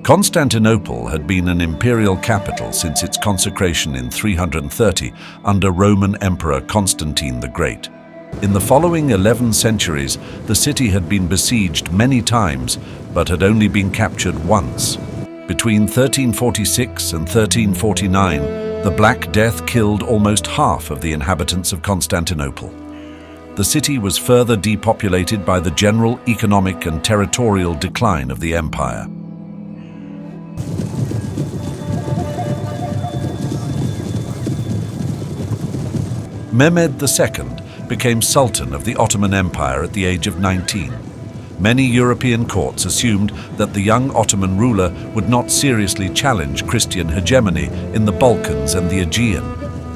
Constantinople had been an imperial capital since its consecration in 330 under Roman Emperor Constantine the Great. In the following 11 centuries, the city had been besieged many times, but had only been captured once. Between 1346 and 1349, the Black Death killed almost half of the inhabitants of Constantinople. The city was further depopulated by the general economic and territorial decline of the empire. Mehmed II became Sultan of the Ottoman Empire at the age of 19. Many European courts assumed that the young Ottoman ruler would not seriously challenge Christian hegemony in the Balkans and the Aegean.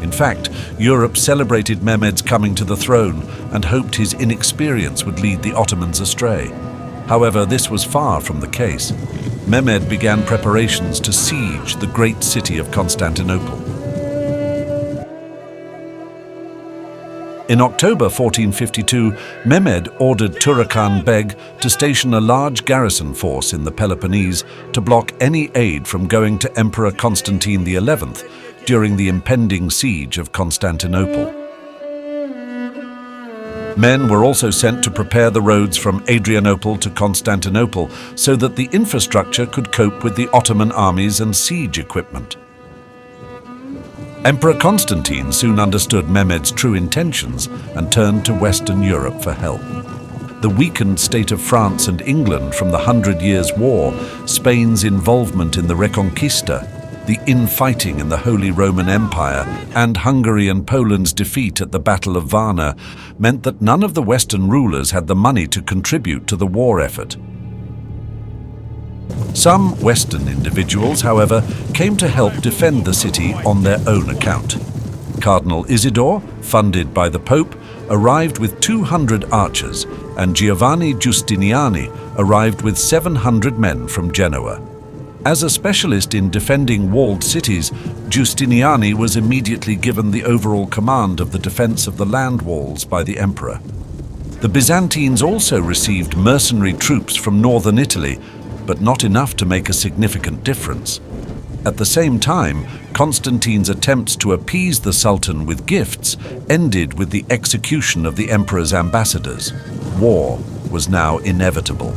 In fact, Europe celebrated Mehmed's coming to the throne and hoped his inexperience would lead the Ottomans astray. However, this was far from the case. Mehmed began preparations to siege the great city of Constantinople. In October 1452, Mehmed ordered Turakan Beg to station a large garrison force in the Peloponnese to block any aid from going to Emperor Constantine XI during the impending siege of Constantinople. Men were also sent to prepare the roads from Adrianople to Constantinople so that the infrastructure could cope with the Ottoman armies and siege equipment. Emperor Constantine soon understood Mehmed's true intentions and turned to Western Europe for help. The weakened state of France and England from the 100 Years' War, Spain's involvement in the Reconquista, the infighting in the Holy Roman Empire, and Hungary and Poland's defeat at the Battle of Varna meant that none of the Western rulers had the money to contribute to the war effort. Some Western individuals, however, came to help defend the city on their own account. Cardinal Isidore, funded by the Pope, arrived with 200 archers, and Giovanni Giustiniani arrived with 700 men from Genoa. As a specialist in defending walled cities, Giustiniani was immediately given the overall command of the defense of the land walls by the emperor. The Byzantines also received mercenary troops from northern Italy, but not enough to make a significant difference. At the same time, Constantine's attempts to appease the Sultan with gifts ended with the execution of the emperor's ambassadors. War was now inevitable.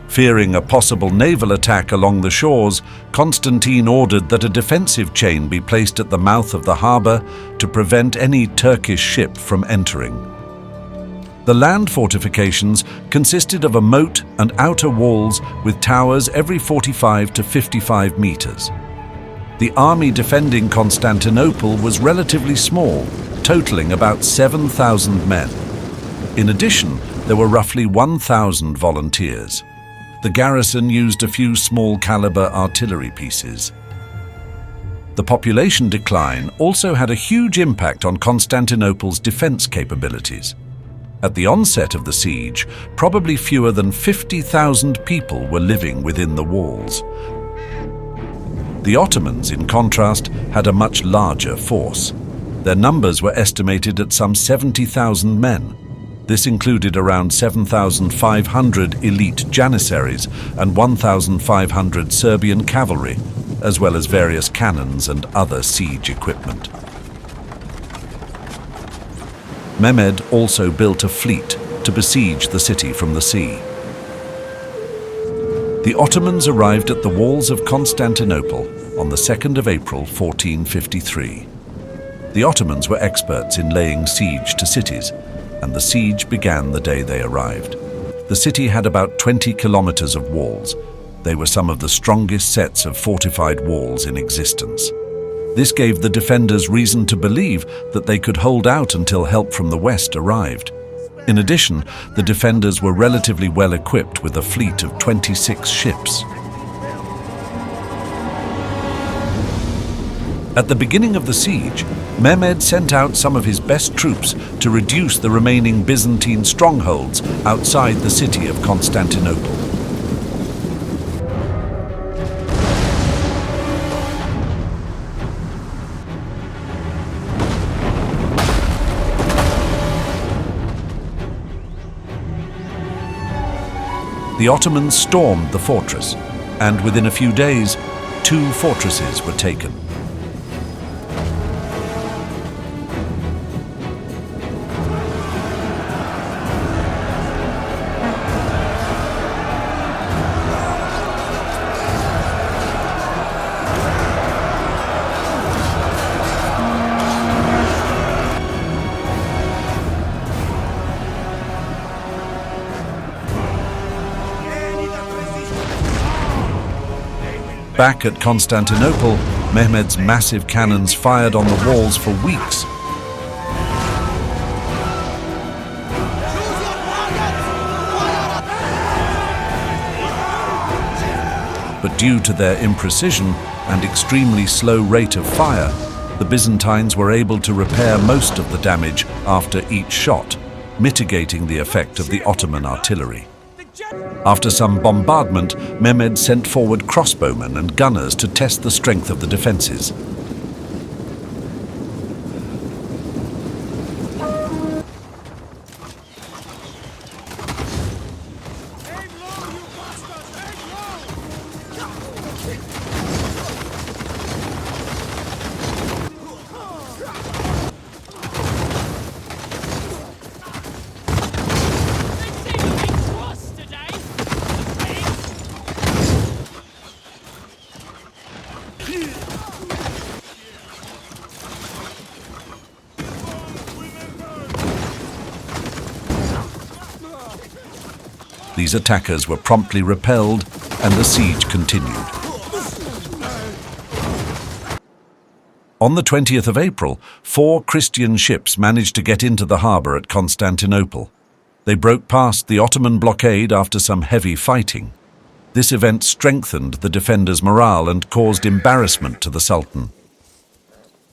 Fearing a possible naval attack along the shores, Constantine ordered that a defensive chain be placed at the mouth of the harbour to prevent any Turkish ship from entering. The land fortifications consisted of a moat and outer walls with towers every 45 to 55 meters. The army defending Constantinople was relatively small, totaling about 7,000 men. In addition, there were roughly 1,000 volunteers. The garrison used a few small-caliber artillery pieces. The population decline also had a huge impact on Constantinople's defense capabilities. At the onset of the siege, probably fewer than 50,000 people were living within the walls. The Ottomans, in contrast, had a much larger force. Their numbers were estimated at some 70,000 men. This included around 7,500 elite janissaries and 1,500 Serbian cavalry, as well as various cannons and other siege equipment. Mehmed also built a fleet to besiege the city from the sea. The Ottomans arrived at the walls of Constantinople on the 2nd of April 1453. The Ottomans were experts in laying siege to cities, and the siege began the day they arrived. The city had about 20 kilometers of walls. They were some of the strongest sets of fortified walls in existence. This gave the defenders reason to believe that they could hold out until help from the west arrived. In addition, the defenders were relatively well equipped with a fleet of 26 ships. At the beginning of the siege, Mehmed sent out some of his best troops to reduce the remaining Byzantine strongholds outside the city of Constantinople. The Ottomans stormed the fortress, and within a few days, 2 fortresses were taken. Back at Constantinople, Mehmed's massive cannons fired on the walls for weeks. But due to their imprecision and extremely slow rate of fire, the Byzantines were able to repair most of the damage after each shot, mitigating the effect of the Ottoman artillery. After some bombardment, Mehmed sent forward crossbowmen and gunners to test the strength of the defences. These attackers were promptly repelled and the siege continued. On the 20th of April, 4 Christian ships managed to get into the harbour at Constantinople. They broke past the Ottoman blockade after some heavy fighting. This event strengthened the defenders' morale and caused embarrassment to the Sultan.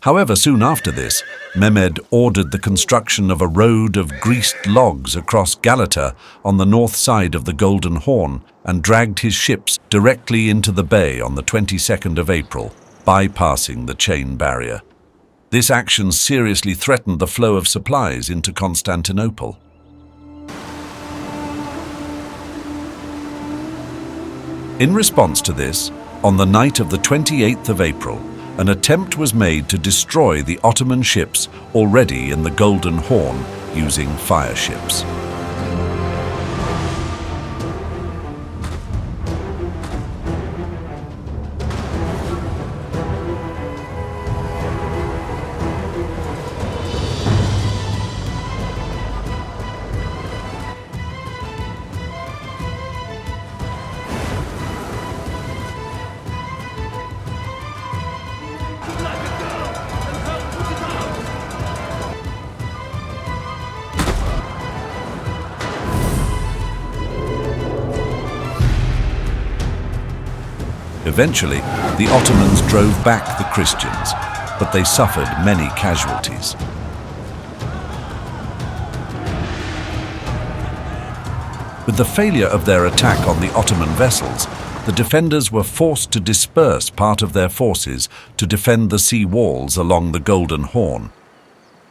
However, soon after this, Mehmed ordered the construction of a road of greased logs across Galata on the north side of the Golden Horn and dragged his ships directly into the bay on the 22nd of April, bypassing the chain barrier. This action seriously threatened the flow of supplies into Constantinople. In response to this, on the night of the 28th of April, an attempt was made to destroy the Ottoman ships already in the Golden Horn using fire ships. Eventually, the Ottomans drove back the Christians, but they suffered many casualties. With the failure of their attack on the Ottoman vessels, the defenders were forced to disperse part of their forces to defend the sea walls along the Golden Horn.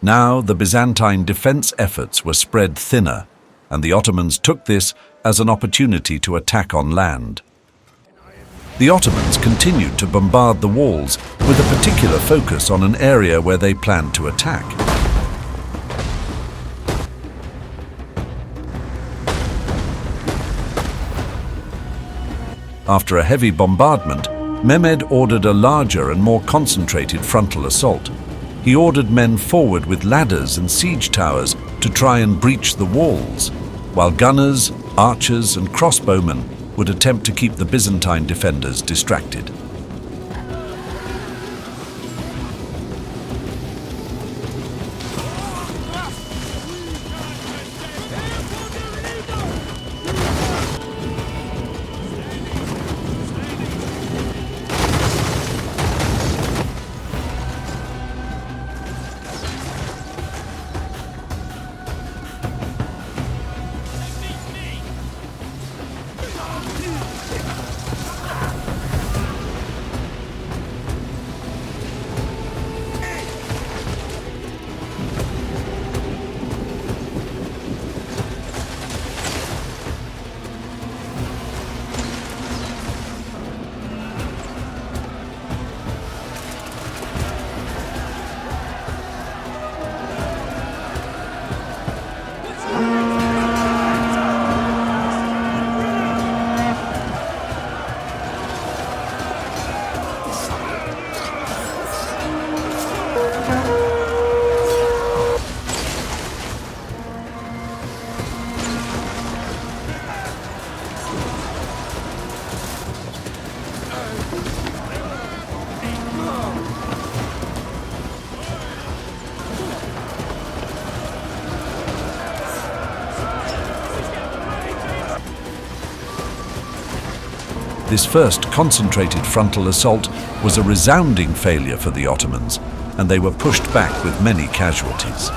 Now the Byzantine defense efforts were spread thinner, and the Ottomans took this as an opportunity to attack on land. The Ottomans continued to bombard the walls with a particular focus on an area where they planned to attack. After a heavy bombardment, Mehmed ordered a larger and more concentrated frontal assault. He ordered men forward with ladders and siege towers to try and breach the walls, while gunners, archers and crossbowmen would attempt to keep the Byzantine defenders distracted. This first concentrated frontal assault was a resounding failure for the Ottomans, and they were pushed back with many casualties.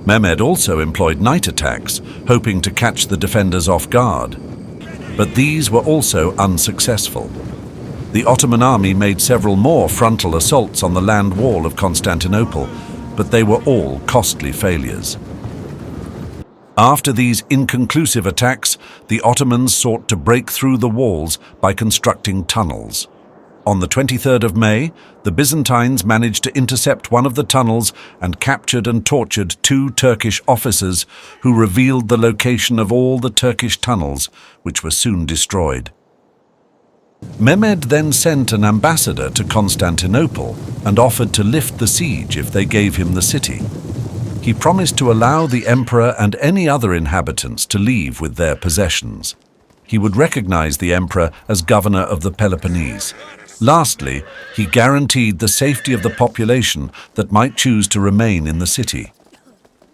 Mehmed also employed night attacks, hoping to catch the defenders off guard. But these were also unsuccessful. The Ottoman army made several more frontal assaults on the land wall of Constantinople, but they were all costly failures. After these inconclusive attacks, the Ottomans sought to break through the walls by constructing tunnels. On the 23rd of May, the Byzantines managed to intercept one of the tunnels and captured and tortured 2 Turkish officers who revealed the location of all the Turkish tunnels, which were soon destroyed. Mehmed then sent an ambassador to Constantinople and offered to lift the siege if they gave him the city. He promised to allow the emperor and any other inhabitants to leave with their possessions. He would recognize the emperor as governor of the Peloponnese. Lastly, he guaranteed the safety of the population that might choose to remain in the city.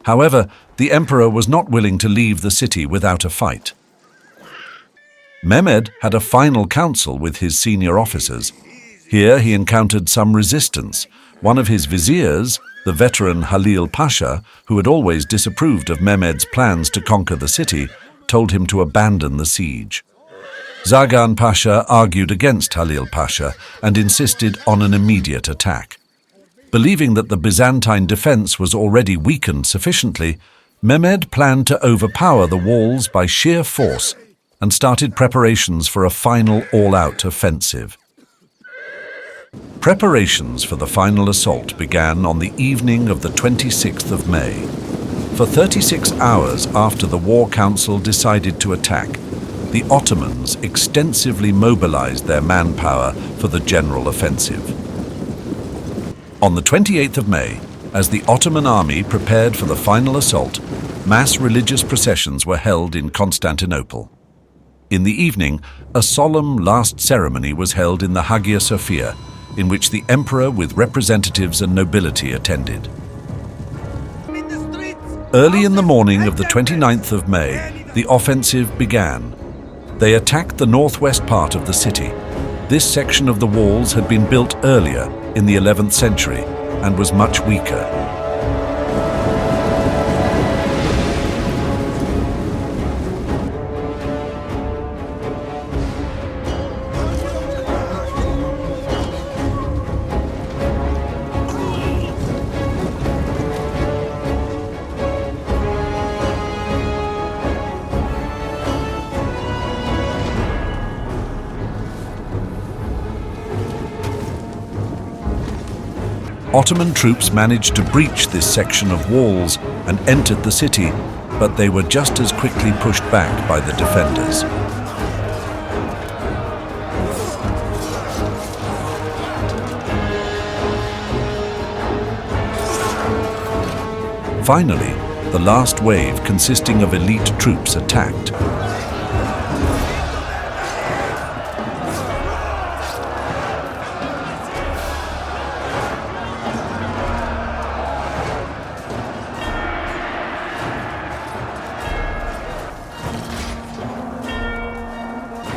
However, the emperor was not willing to leave the city without a fight. Mehmed had a final council with his senior officers. Here he encountered some resistance. One of his viziers, the veteran Halil Pasha, who had always disapproved of Mehmed's plans to conquer the city, told him to abandon the siege. Zagan Pasha argued against Halil Pasha and insisted on an immediate attack. Believing that the Byzantine defense was already weakened sufficiently, Mehmed planned to overpower the walls by sheer force and started preparations for a final all-out offensive. Preparations for the final assault began on the evening of the 26th of May. For 36 hours after the War Council decided to attack, the Ottomans extensively mobilized their manpower for the general offensive. On the 28th of May, as the Ottoman army prepared for the final assault, mass religious processions were held in Constantinople. In the evening, a solemn last ceremony was held in the Hagia Sophia, in which the emperor with representatives and nobility attended. Early in the morning of the 29th of May, the offensive began. They attacked the northwest part of the city. This section of the walls had been built earlier, in the 11th century, and was much weaker. Ottoman troops managed to breach this section of walls and entered the city, but they were just as quickly pushed back by the defenders. Finally, the last wave consisting of elite troops attacked.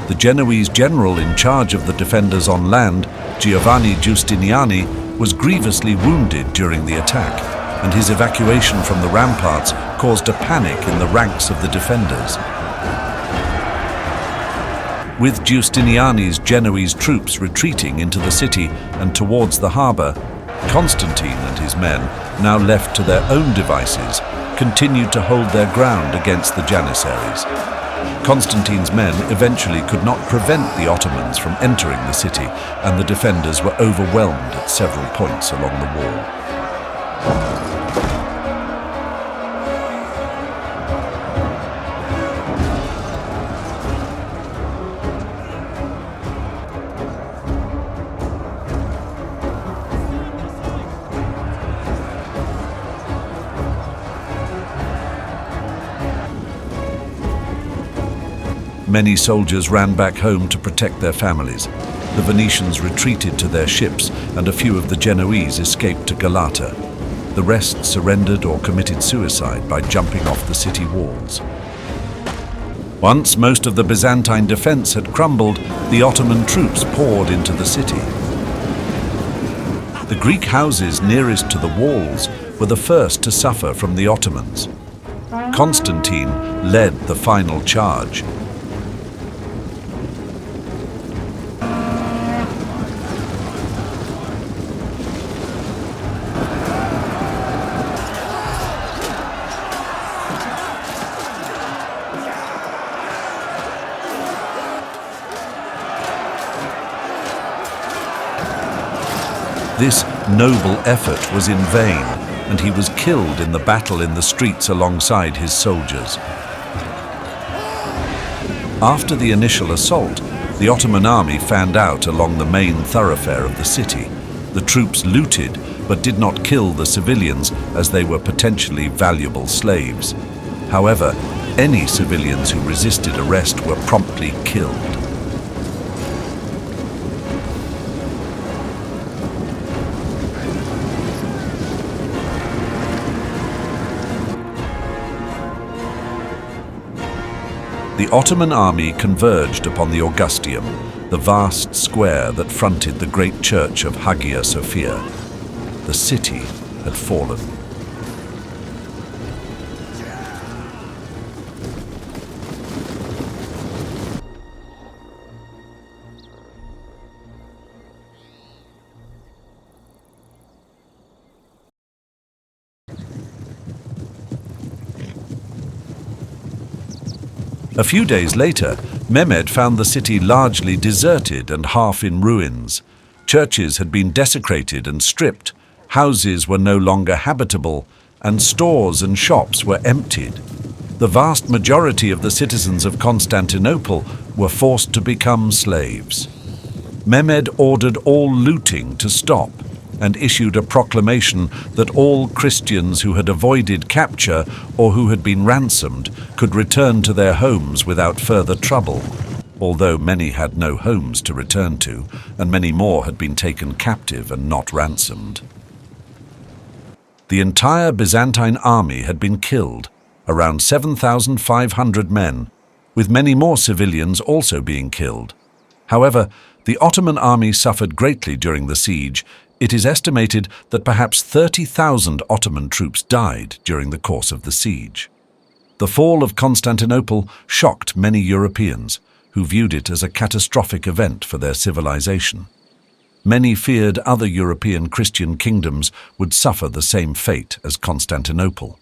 The Genoese general in charge of the defenders on land, Giovanni Giustiniani, was grievously wounded during the attack, and his evacuation from the ramparts caused a panic in the ranks of the defenders. With Giustiniani's Genoese troops retreating into the city and towards the harbour, Constantine and his men, now left to their own devices, continued to hold their ground against the Janissaries. Constantine's men eventually could not prevent the Ottomans from entering the city, and the defenders were overwhelmed at several points along the wall. Many soldiers ran back home to protect their families. The Venetians retreated to their ships, and a few of the Genoese escaped to Galata. The rest surrendered or committed suicide by jumping off the city walls. Once most of the Byzantine defense had crumbled, the Ottoman troops poured into the city. The Greek houses nearest to the walls were the first to suffer from the Ottomans. Constantine led the final charge. This noble effort was in vain, and he was killed in the battle in the streets alongside his soldiers. After the initial assault, the Ottoman army fanned out along the main thoroughfare of the city. The troops looted, but did not kill the civilians as they were potentially valuable slaves. However, any civilians who resisted arrest were promptly killed. The Ottoman army converged upon the Augusteum, the vast square that fronted the great church of Hagia Sophia. The city had fallen. A few days later, Mehmed found the city largely deserted and half in ruins. Churches had been desecrated and stripped, houses were no longer habitable, and stores and shops were emptied. The vast majority of the citizens of Constantinople were forced to become slaves. Mehmed ordered all looting to stop and issued a proclamation that all Christians who had avoided capture or who had been ransomed could return to their homes without further trouble, although many had no homes to return to, and many more had been taken captive and not ransomed. The entire Byzantine army had been killed, around 7,500 men, with many more civilians also being killed. However, the Ottoman army suffered greatly during the siege. It is estimated that perhaps 30,000 Ottoman troops died during the course of the siege. The fall of Constantinople shocked many Europeans, who viewed it as a catastrophic event for their civilization. Many feared other European Christian kingdoms would suffer the same fate as Constantinople.